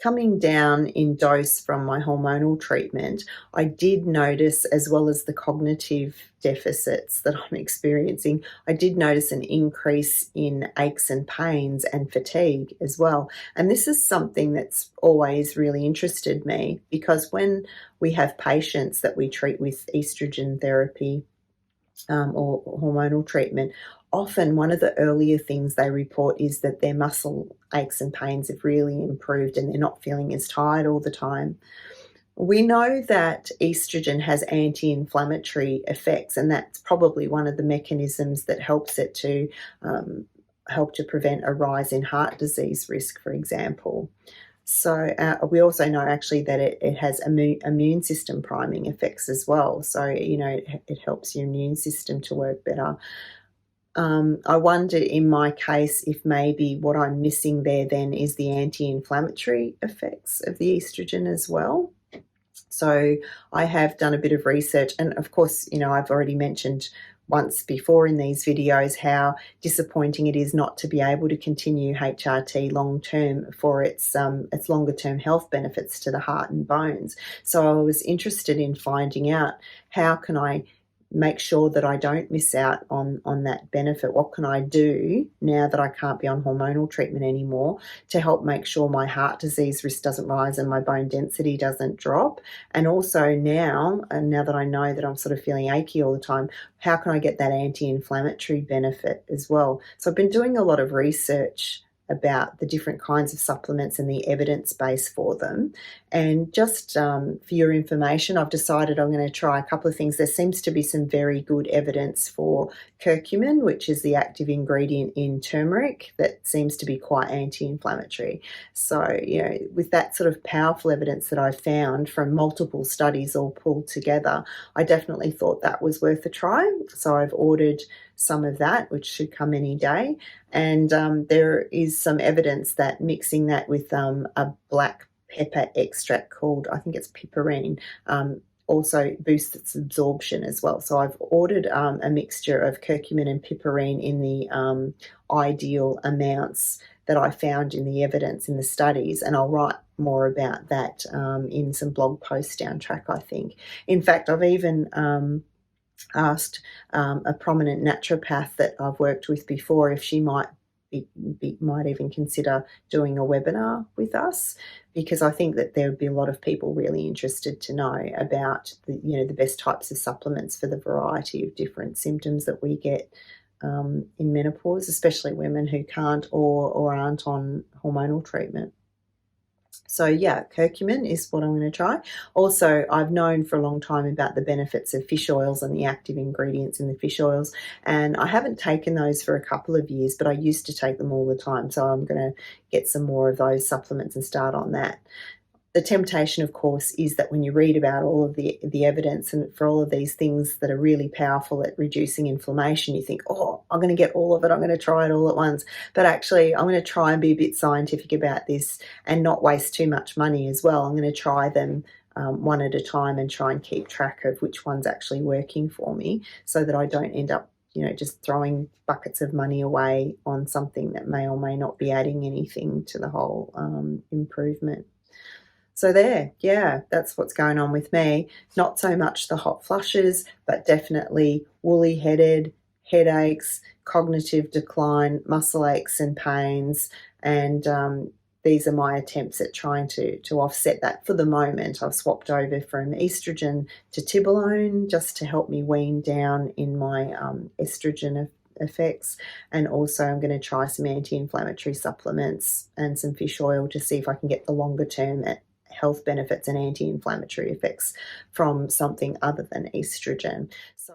coming down in dose from my hormonal treatment, I did notice, as well as the cognitive deficits that I'm experiencing, I did notice an increase in aches and pains and fatigue as well. And this is something that's always really interested me, because when we have patients that we treat with estrogen therapy, or hormonal treatment, often one of the earlier things they report is that their muscle aches and pains have really improved and they're not feeling as tired all the time. We know that estrogen has anti-inflammatory effects, and that's probably one of the mechanisms that helps it to help to prevent a rise in heart disease risk, for example. So we also know actually that it has immune system priming effects as well. So, it helps your immune system to work better. I wonder in my case if maybe what I'm missing there then is the anti-inflammatory effects of the estrogen as well. So I have done a bit of research, and of course, I've already mentioned once before in these videos how disappointing it is not to be able to continue HRT long term for its longer term health benefits to the heart and bones. So I was interested in finding out, how can I make sure that I don't miss out on that benefit? What can I do now that I can't be on hormonal treatment anymore to help make sure my heart disease risk doesn't rise and my bone density doesn't drop? And also now that I know that I'm sort of feeling achy all the time, how can I get that anti-inflammatory benefit as well? So I've been doing a lot of research about the different kinds of supplements and the evidence base for them. And just for your information, I've decided I'm going to try a couple of things. There seems to be some very good evidence for curcumin, which is the active ingredient in turmeric that seems to be quite anti-inflammatory. So, with that sort of powerful evidence that I found from multiple studies all pulled together, I definitely thought that was worth a try. So I've ordered some of that, which should come any day. And there is some evidence that mixing that with a black pepper extract called, I think it's piperine, also boosts its absorption as well. So I've ordered a mixture of curcumin and piperine in the ideal amounts that I found in the evidence in the studies, and I'll write more about that in some blog posts down track, I think. In fact, I've even asked a prominent naturopath that I've worked with before if she might even consider doing a webinar with us, because I think that there would be a lot of people really interested to know about the best types of supplements for the variety of different symptoms that we get in menopause, especially women who can't or aren't on hormonal treatment. So yeah, curcumin is what I'm going to try. Also, I've known for a long time about the benefits of fish oils and the active ingredients in the fish oils, and I haven't taken those for a couple of years, but I used to take them all the time. So I'm going to get some more of those supplements and start on that. The temptation, of course, is that when you read about all of the evidence and for all of these things that are really powerful at reducing inflammation, you think, oh, I'm going to get all of it. I'm going to try it all at once. But actually, I'm going to try and be a bit scientific about this and not waste too much money as well. I'm going to try them one at a time and try and keep track of which one's actually working for me, so that I don't end up just throwing buckets of money away on something that may or may not be adding anything to the whole improvement. So there, yeah, that's what's going on with me. Not so much the hot flushes, but definitely woolly headed, headaches, cognitive decline, muscle aches and pains. And these are my attempts at trying to offset that. For the moment, I've swapped over from estrogen to tibolone just to help me wean down in my estrogen effects. And also I'm going to try some anti-inflammatory supplements and some fish oil to see if I can get the longer term health benefits and anti-inflammatory effects from something other than estrogen. So